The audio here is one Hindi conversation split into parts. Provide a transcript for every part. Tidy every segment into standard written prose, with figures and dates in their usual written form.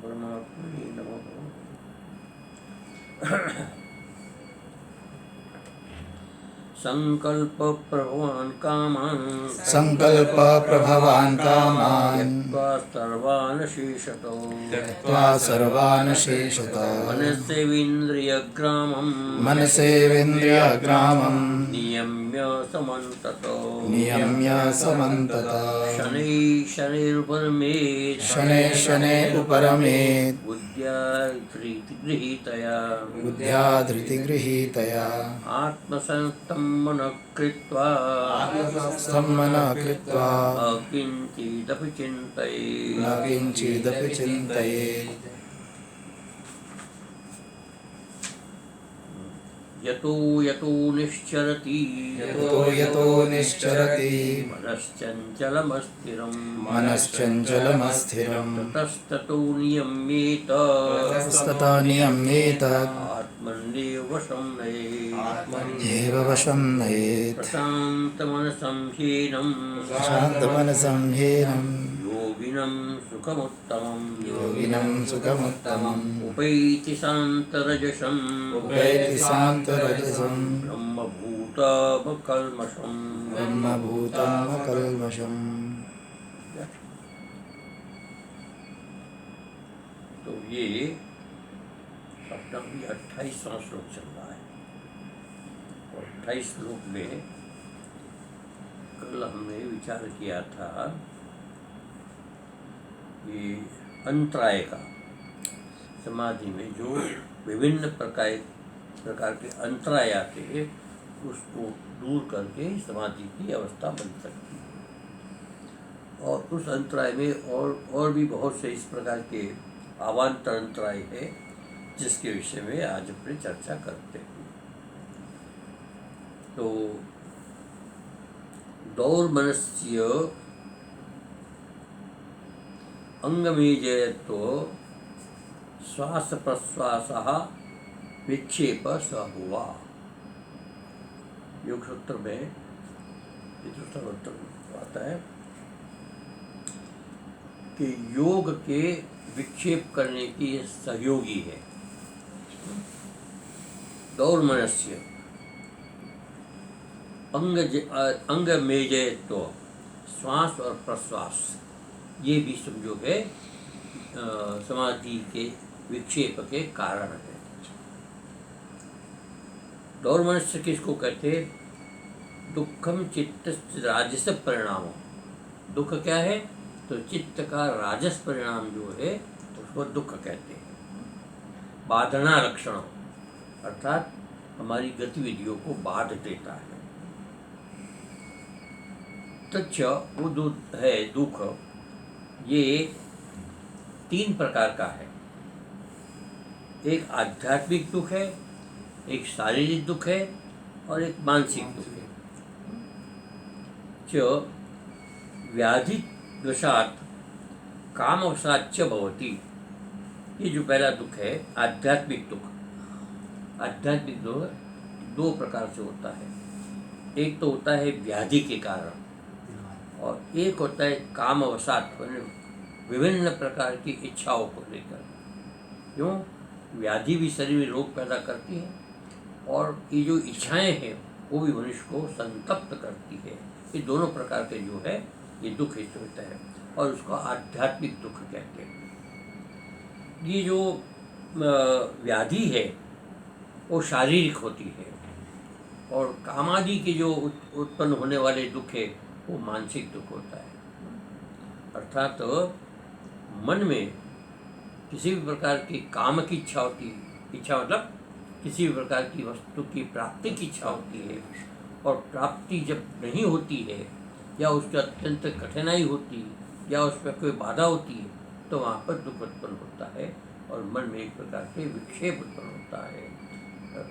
परमात्मने नमः। संकल्प प्रभवान् कामान् त्यक्त्वा सर्वान् शेषतो मनसेवेन्द्रियग्रामं नियम्य समन्तत शनैः उपरमेत् बुद्ध्या धृतिगृहीतया आत्मसंस्थं मनः कृत्वा न किञ्चिदपि चिन्तयेत्। यतो यतो निश्चरति मनश्चञ्चलमस्थिरं ततस्ततो नियम्येत आत्मन्येव वशं नयेत् प्रशान्तमनसं ह्येनं योगिनं सुखमुत्तमम् उपैति शान्तरजसं ब्रह्मभूतामकल्मषम्। तो ये अपना 28वां श्लोक चल रहा है और 28 श्लोक में कल हमने विचार किया था कि अंतराय का, समाधि में जो विभिन्न प्रकार के अंतराय आते हैं उसको दूर करके समाधि की अवस्था बन सकती है। और उस अंतराय में और भी बहुत से इस प्रकार के अवान्तर अंतराय है जिसके विषय में आज अपनी चर्चा करते हैं। तो दौर्मनस्य अंगमेजयत्व श्वास प्रश्वास विक्षेप स हुआ। योग सूत्र में आता है कि योग के विक्षेप करने की सहयोगी है। दौर्मनस्य अंग मेजयत्व श्वास और प्रश्वास, ये भी समझो है समाधि के विक्षेप के कारण है। दौर्मनस्य किसको कहते? दुखम चित्त राजस परिणाम। दुख क्या है? तो चित्त का राजस परिणाम जो है उसको दुख कहते हैं। बाधना लक्षण अर्थात हमारी गतिविधियों को बाध देता है। तच्च वो जो है दुख, ये 3 प्रकार का है। एक आध्यात्मिक दुख है, एक शारीरिक दुख है और एक मानसिक दुख है। च व्याधि वशात कामवशाच्च भवति। ये जो पहला दुख है आध्यात्मिक दुख, आध्यात्मिक दुख 2 प्रकार से होता है। एक तो होता है व्याधि के कारण और एक होता है कामवशात, विभिन्न प्रकार की इच्छाओं को लेकर। क्यों? व्याधि भी शरीर में रोग पैदा करती है और ये जो इच्छाएं हैं वो भी मनुष्य को संतप्त करती है। ये दोनों प्रकार के जो है ये दुख इससे होता है और उसको आध्यात्मिक दुख कहते हैं। ये जो व्याधि है वो शारीरिक होती है और कामादि के जो उत्पन्न होने वाले दुख है वो मानसिक दुख होता है। अर्थात मन में किसी भी प्रकार की काम की इच्छा होती है, इच्छा मतलब किसी भी प्रकार की वस्तु की प्राप्ति की इच्छा होती है और प्राप्ति जब नहीं होती है या उसकी अत्यंत कठिनाई होती है या उस पर कोई बाधा होती है तो वहाँ पर दुख उत्पन्न होता है और मन में एक प्रकार के विक्षेप उत्पन्न होता है,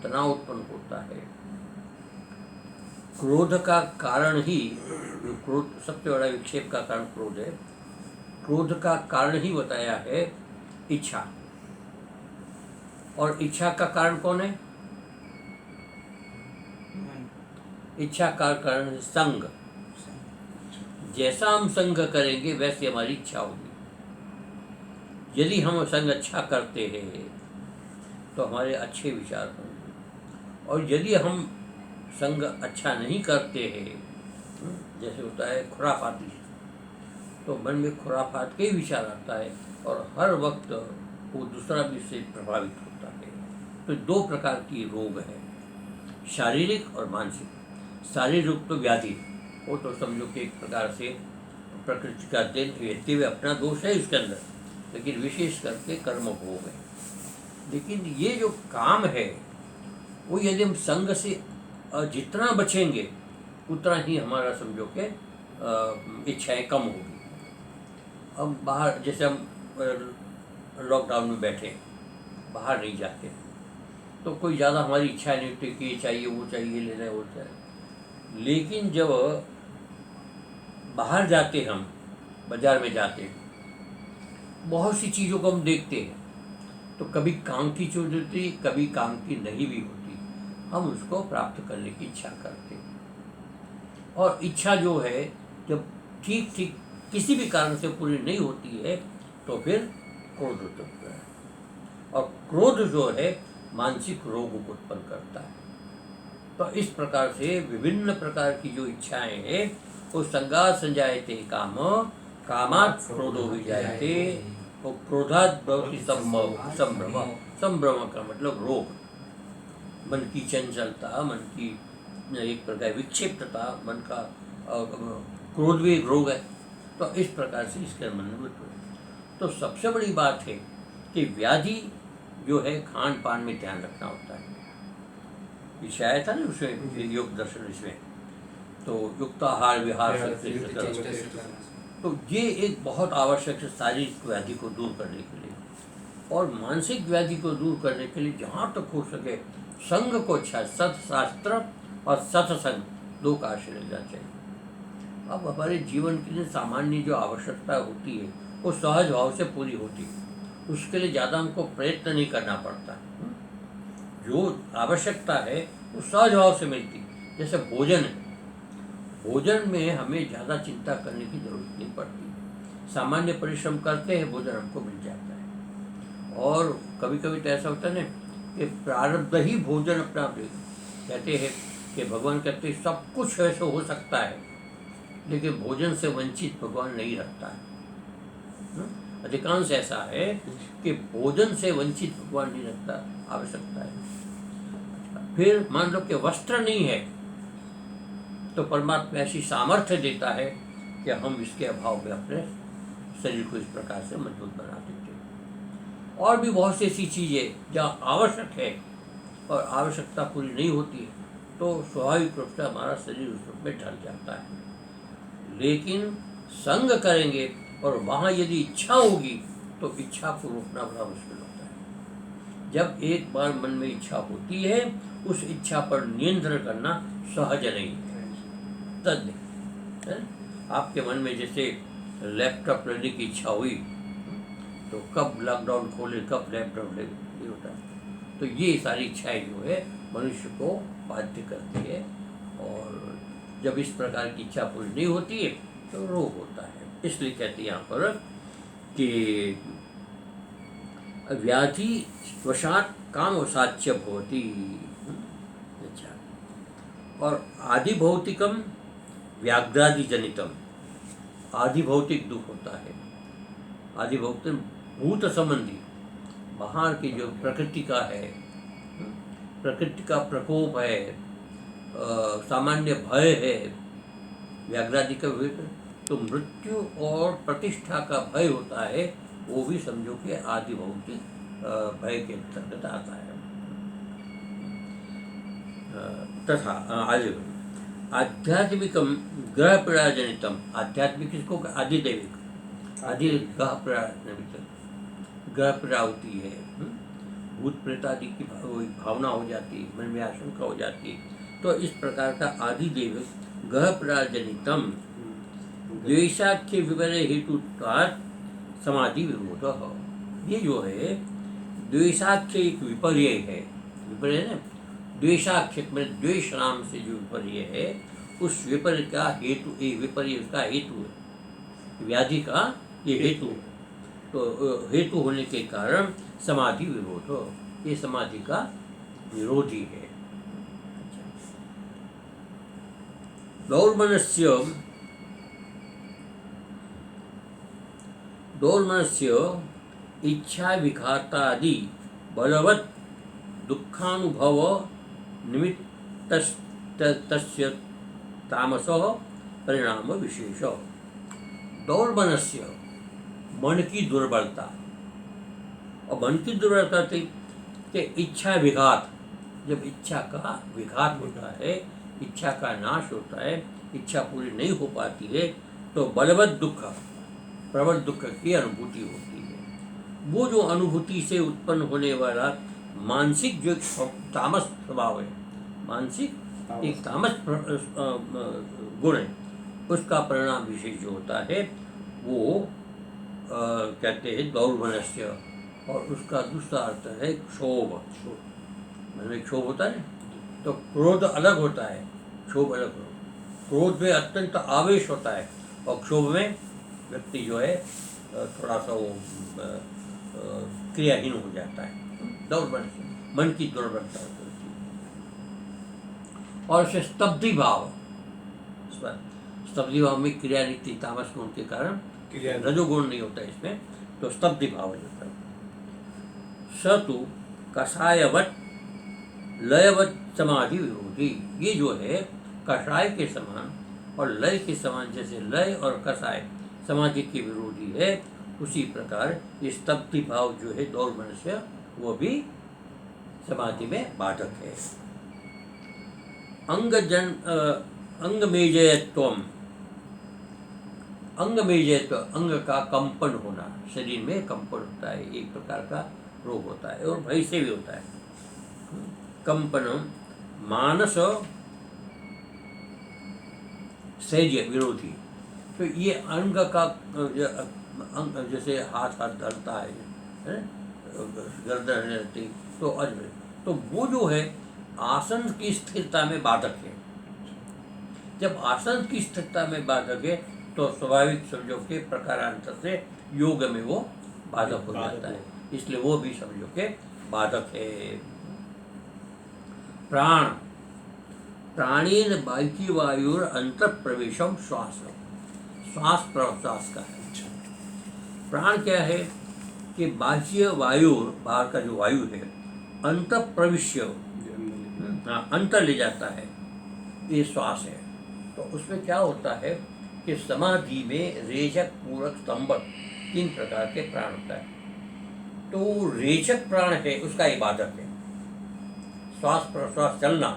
तनाव उत्पन्न होता है। क्रोध का कारण ही, क्रोध सबसे बड़ा विक्षेप का कारण क्रोध है। क्रोध का कारण ही बताया है इच्छा, और इच्छा का कारण कौन है? इच्छा का कारण संग। जैसा हम संग करेंगे वैसे हमारी इच्छा होगी। यदि हम संग अच्छा करते हैं तो हमारे अच्छे विचार होंगे, और यदि हम संग अच्छा नहीं करते हैं, जैसे होता है खुराफाती, तो मन में खुराफात के ही विचार आता है और हर वक्त वो दूसरा भी इससे प्रभावित होता है। तो दो प्रकार की रोग है, शारीरिक और मानसिक। शारीरिक रोग तो व्याधि, वो तो समझो कि एक प्रकार से प्रकृति का देन व्यक्ति हुए अपना दोष है इसके अंदर, लेकिन विशेष करके कर्म भोग है। लेकिन ये जो काम है वो यदि हम संग से जितना बचेंगे उतना ही हमारा समझो के इच्छाएं कम होगी। अब बाहर जैसे हम लॉकडाउन में बैठे, बाहर नहीं जाते, तो कोई ज़्यादा हमारी इच्छा नहीं होती कि ये चाहिए वो चाहिए, लेना है वो चाहिए। लेकिन जब बाहर जाते, हम बाजार में जाते, बहुत सी चीज़ों को हम देखते हैं, तो कभी काम की चीज़ होती, कभी काम की नहीं भी होती, हम उसको प्राप्त करने की इच्छा करते। और इच्छा जो है जब ठीक ठीक किसी भी कारण से पूरी नहीं होती है तो फिर क्रोध उत्पन्न है, और क्रोध जो है मानसिक रोग को उत्पन्न करता है। तो इस प्रकार से विभिन्न प्रकार की जो इच्छाएं हैं वो संगात संजायते काम, कामात् क्रोधो विजायते, वो क्रोधात् भवति संभ्रम। संभ्रम का मतलब रोग, मन की चंचलता, मन की एक प्रकार विक्षिप्तता, मन का क्रोध भी एक रोग है। तो इस प्रकार से इसके मन में तो सबसे बड़ी बात है कि व्याधि जो है खान पान में ध्यान रखना होता है। ये आया था ना उसमें योग दर्शन, इसमें तो युक्ताहार विहार से, तो ये एक बहुत आवश्यक है शारीरिक व्याधि को दूर करने के लिए। और मानसिक व्याधि को दूर करने के लिए जहाँ तक हो सके संग को अच्छा, सत्शास्त्र और सत्संग दो का आश्रय लेना चाहिए। अब हमारे जीवन के लिए सामान्य जो आवश्यकता होती है वो सहज भाव से पूरी होती है, उसके लिए ज़्यादा हमको प्रयत्न नहीं करना पड़ता। जो आवश्यकता है वो सहज भाव से मिलती। जैसे भोजन है, भोजन में हमें ज़्यादा चिंता करने की जरूरत नहीं पड़ती, सामान्य परिश्रम करते हैं भोजन हमको मिल जाता है। और कभी कभी तो ऐसा होता है ना कि प्रारब्ध ही भोजन अपना कहते हैं कि भगवान कहते हैं सब कुछ ऐसा हो सकता है, लेकिन भोजन से वंचित भगवान नहीं रखता है। अधिकांश ऐसा है कि भोजन से वंचित भगवान नहीं रखता, आवश्यकता है। फिर मान लो कि वस्त्र नहीं है तो परमात्मा ऐसी सामर्थ्य देता है कि हम इसके अभाव में अपने शरीर को इस प्रकार से मजबूत बना देते हैं। और भी बहुत सी ऐसी चीज़ें जहाँ आवश्यक है और आवश्यकता पूरी नहीं होती है तो स्वाभाविक रूप से हमारा शरीर उस रूप में ढल जाता है। लेकिन संग करेंगे और वहाँ यदि इच्छा होगी तो इच्छा को रोकना बड़ा मुश्किल होता है। जब एक बार मन में इच्छा होती है उस इच्छा पर नियंत्रण करना सहज नहीं है। तद आपके मन में जैसे लैपटॉप लेने की इच्छा हुई तो कब लॉकडाउन खोले, कब लैपटॉप ले, ये होता है। तो ये सारी इच्छाएं जो है मनुष्य को बाध्य करती है, और जब इस प्रकार की इच्छा पूरी नहीं होती है तो रोग होता है। इसलिए कहते हैं यहाँ पर कि व्याधि वशात काम वसाच्य भवति। अच्छा, और आदि भौतिकम व्याघ्रादि जनितम, आदि भौतिक दुख होता है। आदि भौतिक भूत संबंधी, बाहर की जो प्रकृति का है, प्रकृति का प्रकोप है, सामान्य भय है, व्याघ्रादि का भय, तो मृत्यु और प्रतिष्ठा का भय होता है, वो भी समझो कि आदि भौतिक भय के अंतर्गत आता है। तथा आध्यात्मिकम ग्रह पीड़ा जनितम, आध्यात्मिक किसको आदिदैविक, आदि ग्रह पीड़ा जनितम, ग्रह पीड़ा होती है, भूत प्रेत आदि की भावना हो जाती है, मन में आशंका हो जाती है। तो इस प्रकार का आदि दैविक ग्रह पीड़ा जनितम द्वेषाख्य विपर्य हेतु समाधि विरोध। ये जो है द्वेषाख्य एक विपर्य है, विपर्य है ना, द्वेषाख्य में द्वेष नाम से जो विपर्य है उस विपर्य का हेतु, एक विपर्य उसका हेतु है, व्याधि का ये हेतु। तो हेतु होने के कारण समाधि विरोध हो, ये समाधि का विरोधी है। दौर्मनस्य इच्छा विघातादि बलवत् दुःखानुभव निमित्तस्य तामसः परिणाम विशेष। दौर्मनस्य मन की दुर्बलता, और मन की दुर्बलता के इच्छा विघात, जब इच्छा का विघात होता है, इच्छा का नाश होता है, इच्छा पूरी नहीं हो पाती है, तो बलवत् दुख, प्रबल दुख की अनुभूति होती है। वो जो अनुभूति से उत्पन्न होने वाला मानसिक जो तामस स्वभाव है, मानसिक एक तामस गुण है, उसका परिणाम विशेष जो होता है वो कहते हैं दौर्मनस्य। और उसका दूसरा अर्थ है क्षोभ। मतलब क्षोभ होता है, तो क्रोध अलग होता है, क्षोभ अलग होता है। क्रोध में अत्यंत आवेश होता है, और क्षोभ में व्यक्ति जो है थोड़ा सा वो क्रियाहीन हो जाता है। दौर्मनस्य मन की दुर्बलता होती है। और उसे स्तब्धि भाव, स्तब्धि भाव में क्रिया नीति तामस गुण के कारण रजोगुण नहीं होता इसमें, तो स्तब्धि भाव हो जाता है। स तो कषायवत लयवत समाधि विरोधी, ये जो है कषाय के समान और लय के समान, जैसे लय और कषाय समाधि के विरोधी है, उसी प्रकार स्तब्धि भाव जो है दौर्मनस्य, वो भी समाधि में बाधक है। अंगमेजयत्वम, अंगमेजयत्व, अंग का कंपन होना, शरीर में कंपन होता है, एक प्रकार का रोग होता है, और भय से भी होता है। कंपनम मानस सैज्य विरोधी, तो ये अंग का अंग, जैसे हाथ धरता है, गर्दन रहती, तो अजमेर, तो वो जो है आसन की स्थिरता में बाधक है। जब आसन की स्थिरता में बाधक है, तो स्वाभाविक समझो के प्रकारांतर से योग में वो बाधक हो जाता है, इसलिए वो भी समझो के बाधक है। प्राण, प्राणेन बाह्य वायुर अंतर प्रवेशम श्वास, श्वास प्रश्वास का है। प्राण क्या है कि बाह्य वायु, बाहर का जो वायु है, अंतर प्रविश्य, अंतर ले जाता है, ये श्वास है। तो उसमें क्या होता है कि समाधि में रेचक, पूरक, स्तंभक 3 प्रकार के प्राण होता है। तो रेचक प्राण है, उसका इबादत है। श्वास प्रश्वास चलना,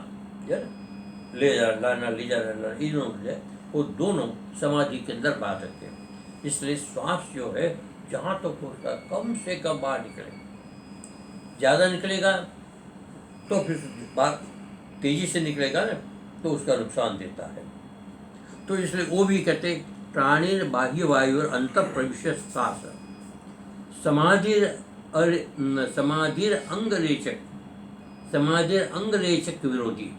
ले जाना, ले जाना, वो दोनों समाधि के अंदर बाधक है। इसलिए श्वास जो है जहाँ तक तो उसका कम से कम बाहर निकले, ज़्यादा निकलेगा तो फिर बाहर तेजी से निकलेगा ना, तो उसका नुकसान देता है। तो इसलिए वो भी कहते प्राणीर बाह्य वायु और अंतर प्रविश्य श्वास, समाधिर अंगरेचक, समाधिर अंगरेचक विरोधी,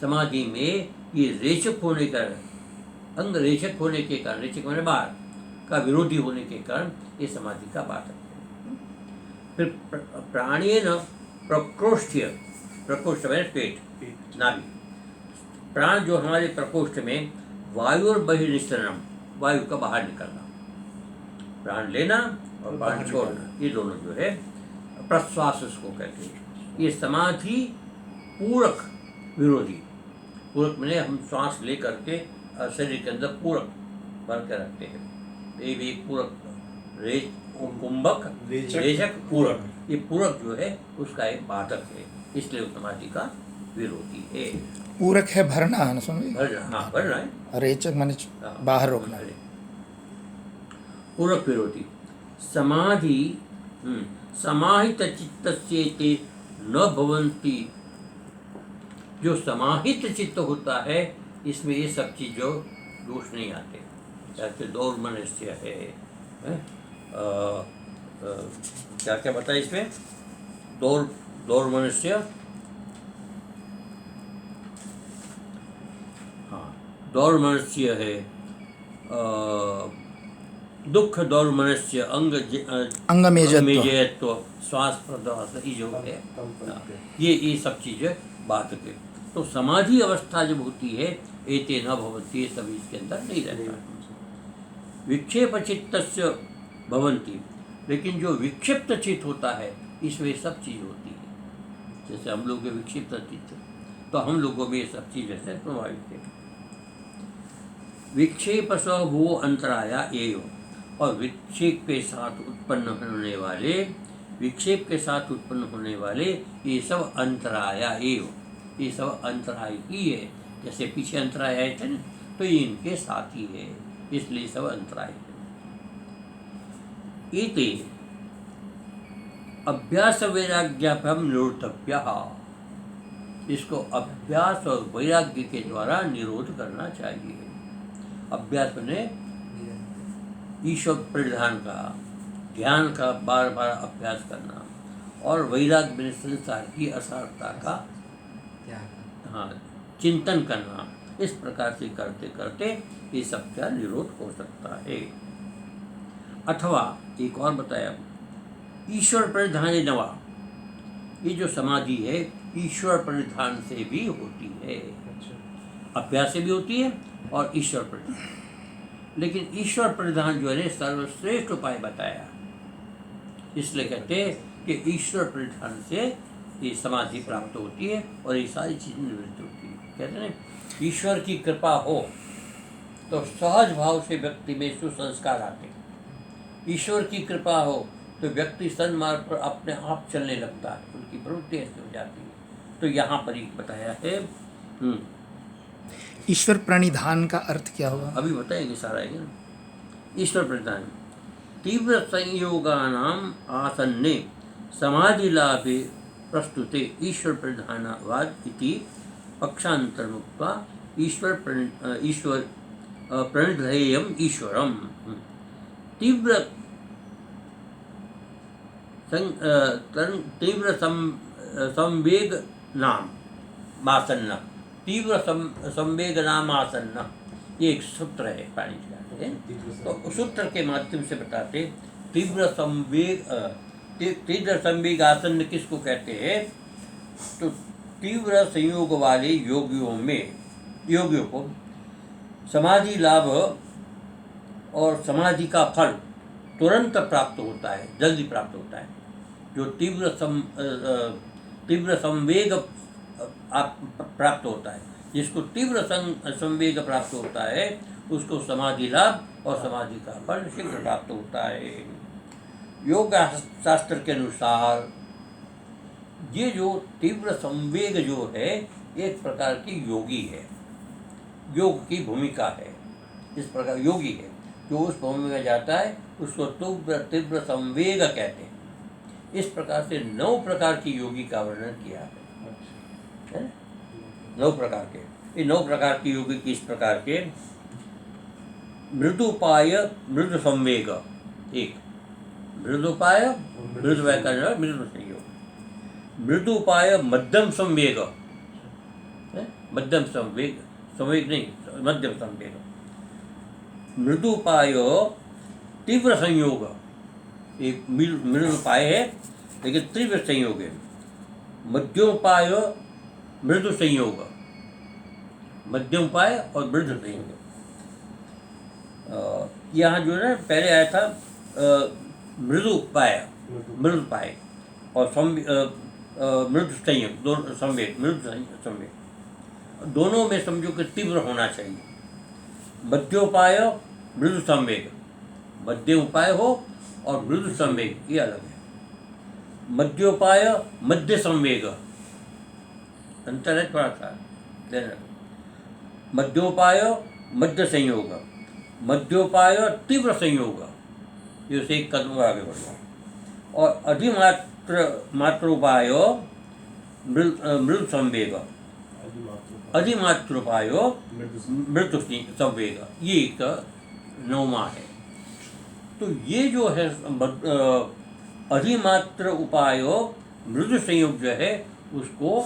समाधि में ये रेचक होने का, अंग रेचक होने के कारण, रेचक होने बाहर का विरोधी होने के कारण ये समाधि का बाधक है। फिर प्राणेन प्रकोष्ठीय, प्रकोष्ठ में पेट, नाभि, प्राण जो हमारे प्रकोष्ठ में वायु और बहिर्निसरणम, वायु का बाहर निकलना, प्राण लेना और प्राण छोड़ना, ये दोनों जो है प्रश्वास उसको कहते हैं। ये समाधि पूरक विरोधी, पूरक में हम श्वास ले करके शरीर के अंदर पूरक भर के रखते हैं, ये भी एक पूरक, कुंभक, रेचक, पूरक, ये पूरक जो है उसका एक बाधक है, इसलिए समाधि का विरोधी है। पूरक है भरना, है ना, समझे? भरना, हाँ भरना है। रेचक माने बाहर रोकना है। पूरक विरोधी। समाधि समाहित चित्तस्येते न भवन्ति, जो समाहित चित्त होता है इसमें ये सब चीज जो दोष नहीं आते। जैसे दौर्मनस्य है, क्या क्या बताया इसमें, दौर्मनस्य, हाँ दौर्मनस्य है, दुख दौर्मनस्य अंगमेजत्व। अंगमेजयत्व श्वास प्रश्वास ये जो है ये सब चीज़ें बात के। तो समाधि अवस्था जब होती है एते न भवन्ति, ये सब इसके अंदर नहीं रहता। विक्षेप चित्तस्य भवन्ति, लेकिन जो विक्षिप्त चित्त होता है इसमें सब चीज़ होती है। जैसे हम लोग के विक्षिप्त चित्त, तो हम लोगों में ये सब चीज़ ऐसे प्रभावित है। विक्षेप स वो अंतराया एव, और विक्षेप के साथ उत्पन्न होने वाले, विक्षेप के साथ उत्पन्न होने वाले ये सब अंतराया एव, ये सब अंतराय ही है। जैसे पीछे अंतराय आए थे ना, तो ये इनके साथ ही है, इसलिए सब अंतराय है। इति अभ्यास वैराग्याभ्याम निरोधव्य, इसको अभ्यास और वैराग्य के द्वारा निरोध करना चाहिए। अभ्यास में ईश्वर परिधान का, ध्यान का बार बार अभ्यास करना, और वैराग्य में संसार की असारता का चिंतन करना। इस प्रकार से करते करते ये सब का निरोध हो सकता है। अथवा एक और बताया, ईश्वर परिधान नवा, ये जो समाधि है ईश्वर परिधान से भी होती है। अभ्यास से भी होती है और ईश्वर परिधान। लेकिन ईश्वर परिधान जो है सर्वश्रेष्ठ उपाय बताया, इसलिए कहते हैं कि ईश्वर परिधान से ये समाधि प्राप्त होती है और ये सारी चीज़ें निवृत्त होती है। कहते हैं ईश्वर की कृपा हो तो सहज भाव से व्यक्ति में सुसंस्कार आते हैं। ईश्वर की कृपा हो तो व्यक्ति सन्मार्ग पर अपने आप चलने लगता है, उनकी प्रवृत्ति ऐसी हो जाती है। तो यहाँ पर ही बताया है। ईश्वर प्रणिधान का अर्थ क्या होगा? अभी बताएंगे सारा है ना। ईश्वर प्रणिधान तीव्र संयोगानाम आसन्ने समाधि लाभे प्रस्तुते ईश्वर प्रणिधानवाद इति पक्षांतरमुक्त्वा ईश्वर प्रणिधेयम् ईश्वरम् तीव्र संवेग नाम आसन्न, तीव्र संवेग नाम आसन्न, ये एक सूत्र है पाणी का। तो सूत्र के माध्यम से बताते तीव्र संवेग आसन्न किसको कहते हैं? तो तीव्र संयोग वाले योगियों को समाधि लाभ और समाधि का फल तुरंत प्राप्त होता है, जल्दी प्राप्त होता है। जो तीव्र संवेग प्राप्त होता है, जिसको तीव्र संवेग प्राप्त होता है उसको समाधि लाभ और समाधि का फल शीघ्र प्राप्त होता है। योग शास्त्र के अनुसार ये जो तीव्र संवेग जो है एक प्रकार की योगी है, योग की भूमिका है। इस प्रकार योगी है जो उस भूमि में जाता है उसको तीव्र संवेग कहते हैं। इस प्रकार से 9 प्रकार की योगी का वर्णन किया है। 9 प्रकार के, ये 9 प्रकार की योगी किस प्रकार के? मृदुपाय मृदु संवेग, एक मृदुपाय मृदु व्याकरण मृदु संयोग, मृदुपाय मध्यम संवेग, मध्यम संवेग नहीं, मध्यम संवेग, मृदुपाय तीव्र संयोग, एक मृदुपाय है लेकिन तीव्र संयोग है, मध्योपाय मृदु संयोग, मध्यमोपाय और मृदु संयोग। यहाँ जो है पहले आया था मृदुपाय और मृदु संयोग, दोनों संवेग, मृदु संवेग दोनों में समझो कि तीव्र होना चाहिए। मध्योपाय मृदु संवेग, मध्यम उपाय हो और मृदु संवेग ये अलग है। मध्योपाय मध्य संवेग, अंतर है थोड़ा सा। मध्योपाय मध्य संयोग, मध्योपाय तीव्र संयोग, ये उसे एक कदम आगे बढ़ना। और अधिमात्रोपाय मृदु संवेग, अधिमात्रोपाय मृदु संवेग, ये एक 9वां है। तो ये जो है अधिमात्र उपाय मृदु संयोग जो है उसको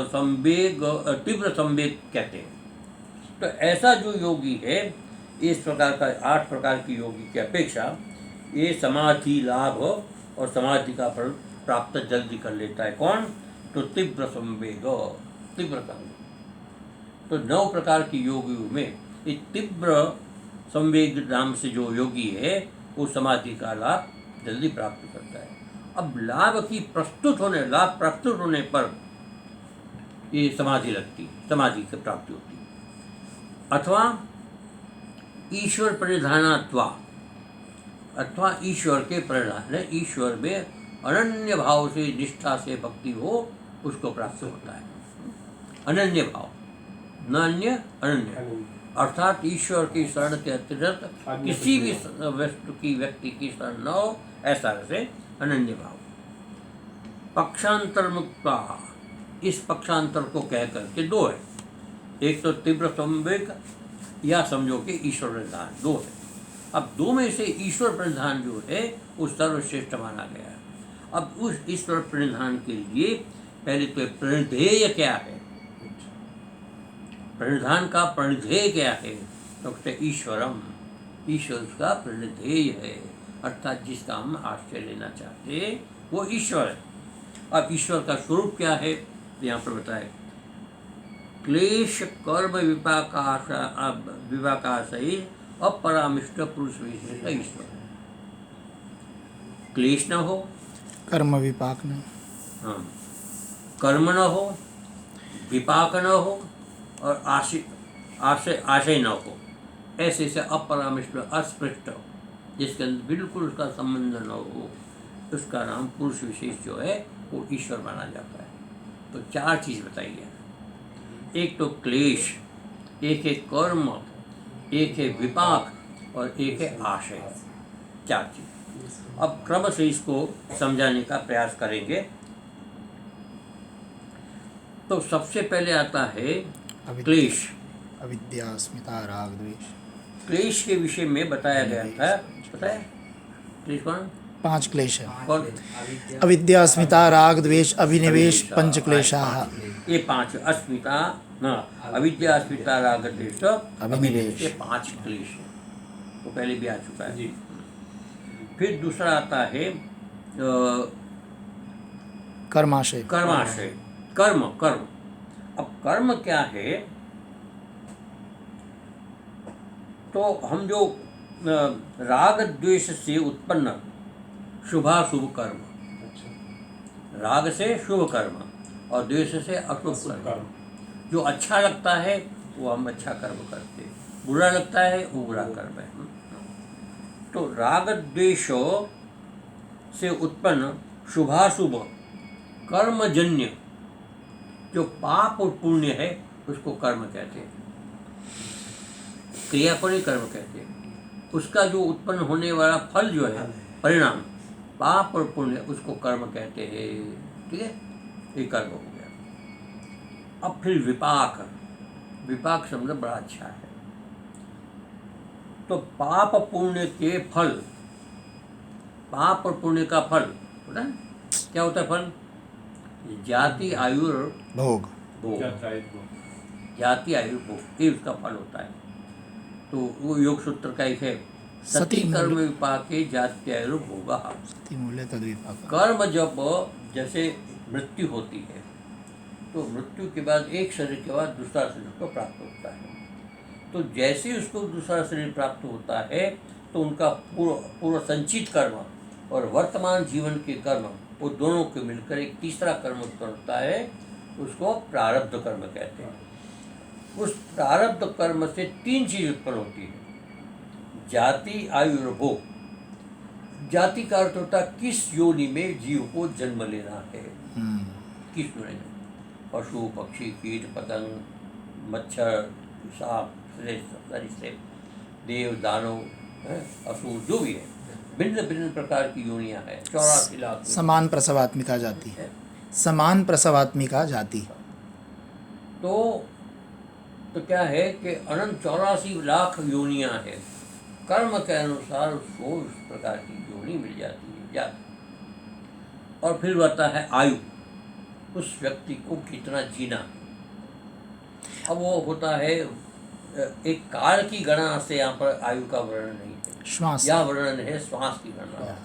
संवेग तीव्र संवेग कहते हैं। तो ऐसा जो योगी है इस प्रकार का 8 प्रकार की योगी की अपेक्षा ये समाधि लाभ और समाधि का फल प्राप्त जल्दी कर लेता है। कौन? तो तीव्र संवेग, तीव्र संवेग। तो 9 प्रकार की योगियों में ये तीव्र संवेग नाम से जो योगी है वो समाधि का लाभ जल्दी प्राप्त करता है। अब लाभ प्रस्तुत होने पर ये समाधि लगती है, समाधि की प्राप्ति होती है। अथवा ईश्वर परिधानात्वा, अथवा ईश्वर के परिधान, ईश्वर में अनन्य भाव से निष्ठा से भक्ति हो उसको प्राप्त होता है। अनन्य भाव, न अन्य, अनन्य, अर्थात ईश्वर की शरण के अतिरिक्त किसी भी व्यक्ति की शरण न हो, ऐसा से अनन्य भाव। पक्षांतर मुक्ता, इस पक्षांतर को कह करके 2 है। एक तो तीव्र संवेग या समझो कि ईश्वर परिधान, 2 है। अब 2 में से ईश्वर परिधान जो है वो सर्वश्रेष्ठ माना गया है। अब उस ईश्वर परिधान के लिए पहले तो प्रणिधेय क्या है, परिधान का प्रणिधेय क्या है? तो ईश्वरम, ईश्वर का प्रणिधेय है, अर्थात जिसका हम आश्रय लेना चाहते हैं वो ईश्वर है। अब ईश्वर का स्वरूप क्या है यहाँ पर बताए, क्लेश कर्म विपाकाशय अपरामिष्ट पुरुष विशेष ईश्वर। क्लेश न हो, कर्म विपाक न, हाँ, कर्म न हो, विपाक न हो और आशय न हो, ऐसे से अपरामिष्ट, अस्पृष्ट, जिसके अंदर बिल्कुल उसका संबंध न हो, उसका नाम पुरुष विशेष जो है वो ईश्वर माना जाता है। तो 4 चीज़ बताई है। एक तो क्लेश, एक है कर्म, एक है विपाक और एक है आशय, 4 चीज़। अब क्रम से इसको समझाने का प्रयास करेंगे। तो सबसे पहले आता है क्लेश। अविद्या, अस्मिता, राग, द्वेष। क्लेश के विषय में बताया गया था, पता है क्लेश कौन? 5 क्लेश है। कौन? अविद्या, अस्मिता, राग, द्वेष, अभिनिवेश, पंच क्लेशाः। ये 5 अस्मिता, अविद्या, अस्मिता, राग, द्वेष, अभिनिवेश, ये 5 क्लेश है। वो पहले भी आ चुका है। फिर दूसरा आता है कर्माशय, कर्माशय, कर्म। अब कर्म क्या है? तो हम जो राग द्वेष से उत्पन्न शुभाशुभ कर्म, राग से शुभ कर्म और द्वेष से अशुभ कर्म, जो अच्छा लगता है वो हम अच्छा कर्म करते हैं, बुरा लगता है वो बुरा कर्म है। तो राग द्वेषों से उत्पन्न शुभाशुभ कर्मजन्य जो पाप और पुण्य है उसको कर्म कहते हैं, क्रिया को नहीं कर्म कहते हैं। उसका जो उत्पन्न होने वाला फल जो है, परिणाम, पाप और पुण्य, उसको कर्म कहते हैं। ठीक है, ये कर्म हो गया। अब फिर विपाक, विपाक शब्द बड़ा अच्छा है। तो पाप पुण्य के फल, पाप और पुण्य का फल पता है क्या होता है? फल जाति आयु भोग, जाति आयु भोग, ये उसका फल होता है। तो वो योग सूत्र का एक है, सती कर्म विपाके जाति आयु भोगा। सती मूल्य तद्विपाक। कर्म जब जैसे मृत्यु होती है तो मृत्यु के बाद एक शरीर के बाद दूसरा शरीर को प्राप्त होता है। तो जैसे ही उसको दूसरा शरीर प्राप्त होता है तो उनका पूर्व संचित कर्म और वर्तमान जीवन के कर्म, वो दोनों के मिलकर एक तीसरा कर्म उत्पन्न होता है, उसको प्रारब्ध कर्म कहते हैं। उस प्रारब्ध कर्म से 3 चीज उत्पन्न होती है, जाति आयु और भोग। जाति का अर्थ होता है किस योनि में जीव को जन्म लेना है, किस योनि में, पशु पक्षी कीट पतंग मच्छर सांप सरीसृप देव दानव असुर जो भी है, भिन्न भिन्न प्रकार की योनियां हैं, 84 लाख। समान प्रसवात्मिका जाति है, समान प्रसवात्मिका जाति। तो क्या है कि अनंत 84 लाख योनियां हैं। कर्म के अनुसार उसको उस प्रकार की योनि मिल जाती है जाति। और फिर आता है आयु, उस व्यक्ति को कितना जीना। अब वो होता है एक काल की गणना से यहाँ पर आयु का वर्णन नहीं है, श्वास। यह वर्णन है श्वास की गणना।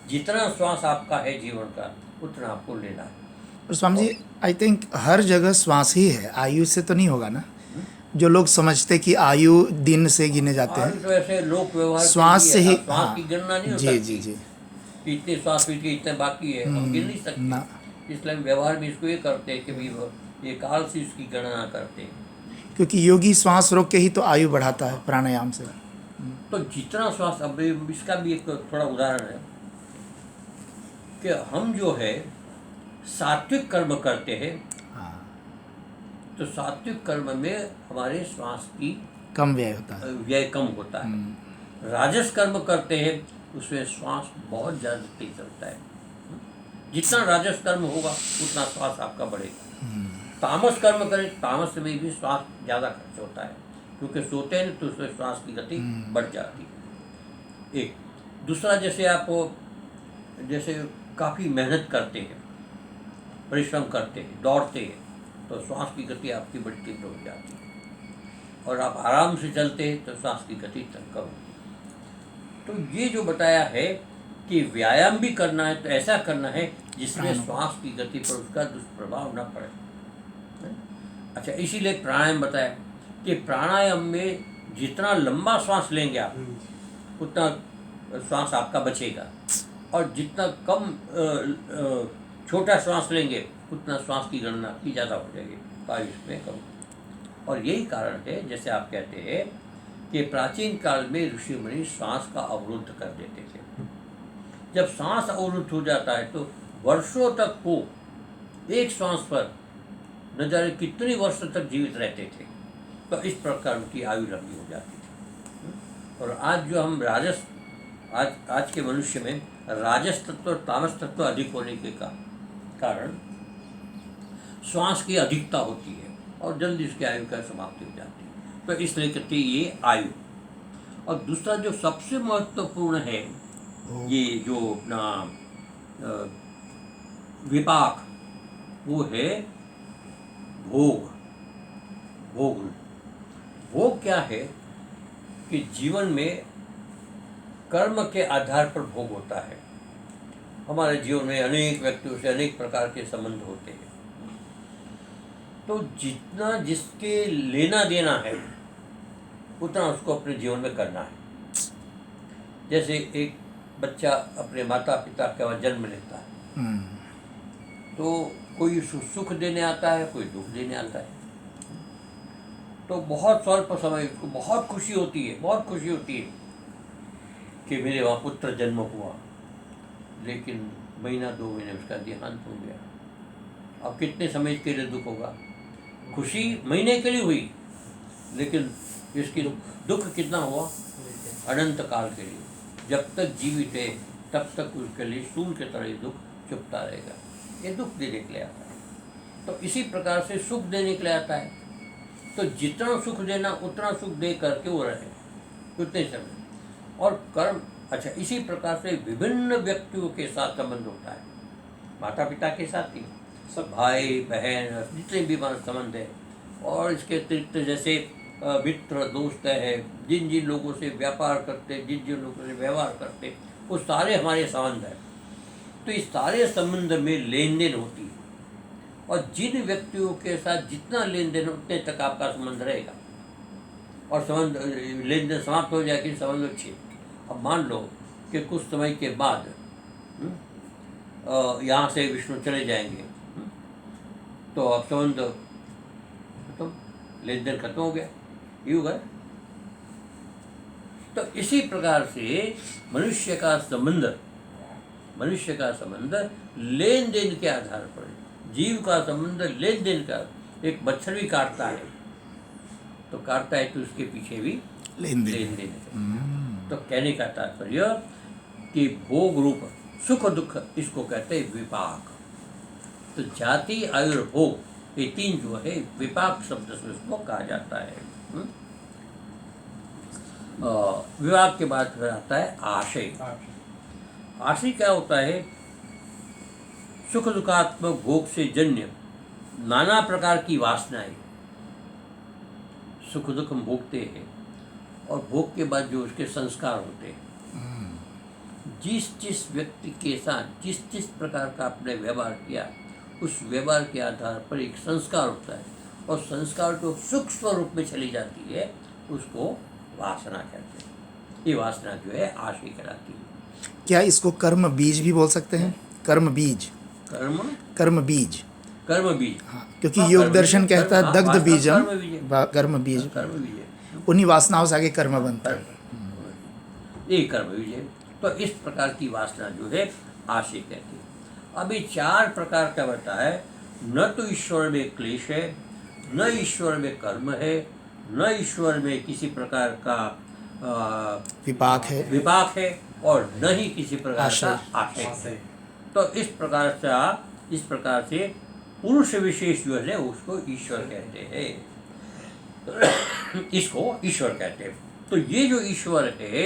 जितना श्वास आपका है जीवन का उतना आपको लेना है। और स्वामी जी, आई थिंक हर जगह श्वास ही है, आयु से तो नहीं होगा ना? जो लोग समझते कि आयु दिन से गिने जाते आयु हैं, तो ऐसे लोक व्यवहार के श्वास लिए से है, ही। अब श्वास की गणना नहीं हो जी सकती जी जी। कि इतने श्वास पीट के इतने बाकी है, हम गिन नहीं सकते। ना। इसलिए हम व्यवहार में इसको ये करते हैं कि भाई ये काल से इसकी गणना करते हैं। क्योंकि योगी श्वास रोक के ही तो आयु बढ़ाता है प्राणायाम से। तो जितना श्वास, अब इसका भी एक थोड़ा उदाहरण है कि हम जो है सात्विक कर्म करते हैं, तो सात्विक कर्म में हमारे श्वास की कम व्यय होता है। व्यय कम होता है। राजस कर्म करते हैं उसमें श्वास बहुत ज़्यादा तेज चलता है। जितना राजस कर्म होगा उतना श्वास आपका बढ़ेगा। तामस कर्म करें, तामस में भी श्वास ज़्यादा खर्च होता है, क्योंकि सोते हैं तो उसमें श्वास की गति बढ़ जाती है। एक दूसरा, जैसे काफ़ी मेहनत करते हैं, परिश्रम करते हैं, दौड़ते हैं, तो श्वास की गति आपकी बड़ी तीव्र हो जाती है। और आप आराम से चलते हैं तो श्वास की गति कम होती है। तो ये जो बताया है कि व्यायाम भी करना है तो ऐसा करना है जिसमें श्वास की गति पर उसका दुष्प्रभाव न पड़े। अच्छा, इसीलिए प्राणायाम बताया कि प्राणायाम में जितना लंबा श्वास लेंगे आप उतना श्वास आपका बचेगा, और जितना कम छोटा श्वास लेंगे उतना श्वास की गणना की ज़्यादा हो जाएगी, तो आयु इसमें कम। और यही कारण है, जैसे आप कहते हैं कि प्राचीन काल में ऋषि मुनि श्वास का अवरुद्ध कर देते थे। जब सांस अवरुद्ध हो जाता है तो वर्षों तक वो एक श्वास पर न जाने कितने वर्ष तक जीवित रहते थे। तो इस प्रकार उनकी आयु लंबी हो जाती थी। और आज जो हम आज के मनुष्य में राजस तत्व और तामस तत्व अधिक होने के कारण श्वास की अधिकता होती है और जल्दी उसकी आयु का समाप्ति हो जाती है। तो इसलिए कहते ये आयु। और दूसरा जो सबसे महत्वपूर्ण है, ये जो अपना विपाक, वो है भोग। भोग क्या है कि जीवन में कर्म के आधार पर भोग होता है। हमारे जीवन में अनेक व्यक्तियों से अनेक प्रकार के संबंध होते हैं, तो जितना जिसके लेना देना है उतना उसको अपने जीवन में करना है। जैसे एक बच्चा अपने माता पिता के बाद जन्म लेता है, तो कोई सुख देने आता है, कोई दुख देने आता है। तो बहुत स्वल्प समय उसको बहुत खुशी होती है कि मेरे वहाँ पुत्र जन्म हुआ, लेकिन महीना 2 महीने उसका देहांत हो गया। अब कितने समय के लिए दुख होगा? खुशी महीने के लिए हुई, लेकिन इसकी दुख कितना हुआ? अनंत काल के लिए। जब तक जीवित है तब तक उसके लिए सूल के तरह दुख चुपता रहेगा। ये दुख देने के लिए आता है। तो इसी प्रकार से सुख देने के लिए आता है। तो जितना सुख देना उतना सुख दे करके वो रहे उतने समय। और कर्म, अच्छा, इसी प्रकार से विभिन्न व्यक्तियों के साथ संबंध होता है। माता पिता के साथ ही, सब भाई बहन जितने भी संबंध है, और इसके अतिरिक्त जैसे मित्र दोस्त है, जिन जिन लोगों से व्यापार करते, जिन जिन लोगों से व्यवहार करते, वो सारे हमारे संबंध हैं। तो इस सारे संबंध में लेन देन होती है, और जिन व्यक्तियों के साथ जितना लेन देन उतने तक आपका संबंध रहेगा, और संबंध लेन देन समाप्त हो जाएगी, संबंध अच्छे। अब मान लो कि कुछ समय के बाद यहाँ से विष्णु चले जाएंगे, तो अब संबंध खत्म, लेन देन खत्म हो गया, ये होगा। तो इसी प्रकार से मनुष्य का संबंध लेन देन के आधार पर, जीव का संबंध लेन देन का। एक मच्छर भी काटता है तो उसके पीछे भी लेन देन है। तो कहने का तात्पर्य कि भोग रूप सुख दुख, इसको कहते हैं विपाक। तो जाति आयु और भोग, ये 3 जो है विपाक शब्द से उसको कहा जाता है। विवाह के बाद फिर आता है आशय। आशय क्या होता है? सुख दुखात्मक भोग से जन्य नाना प्रकार की वासनाएं, सुख दुख भोगते हैं और भोग के बाद जो उसके संस्कार होते हैं, जिस जिस व्यक्ति के साथ जिस जिस प्रकार का आपने व्यवहार किया, उस व्यवहार के आधार पर एक संस्कार होता है और संस्कार जो सूक्ष्म रूप में चली जाती है उसको वासना कहते हैं। ये वासना जो है आशय कहलाती है। क्या इसको कर्म बीज भी बोल सकते हैं? कर्म बीज, कर्म कर्म बीज। कर्म बीज, हाँ, क्योंकि हाँ, योग कर्म दर्शन बीज, कहता है हाँ, दग्ध वासना बीजम, कर्म बीज है। कर्म बीज। कर्म बीज है। उन्हीं वासनाओं से आगे कर्म बनता है। ये कर्म बीज है। तो इस प्रकार की वासना जो है आशय कहती है। अभी 4 प्रकार का बता है। न तो ईश्वर में क्लेश है, न ईश्वर में कर्म है, न ईश्वर में किसी प्रकार का विपाक है और न ही किसी प्रकार आशय। का आशय है। तो इस प्रकार से पुरुष विशेष जो है उसको ईश्वर कहते हैं। इसको ईश्वर कहते हैं। तो ये जो ईश्वर है,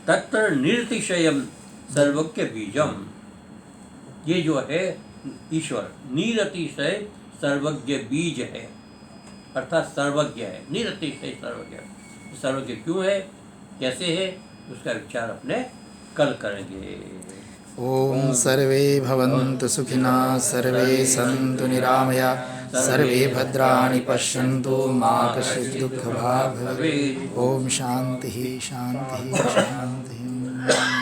तत्र निरतिशयम सर्वज्ञ बीजम, ये जो है ईश्वर निरतिशय सर्वज्ञ बीज है, अर्थात सर्वज्ञ है, निरतिशय सर्वज्ञ। सर्वज्ञ क्यों है, कैसे है, उसका विचार अपने कल करेंगे। ओम सर्वे भवन्तु सुखिनः, सर्वे सन्तु निरामया, सर्वे भद्राणि पश्यन्तु, मा कश्चित् दुःखभाग् भवेत्। ओम शांति शांति शांति।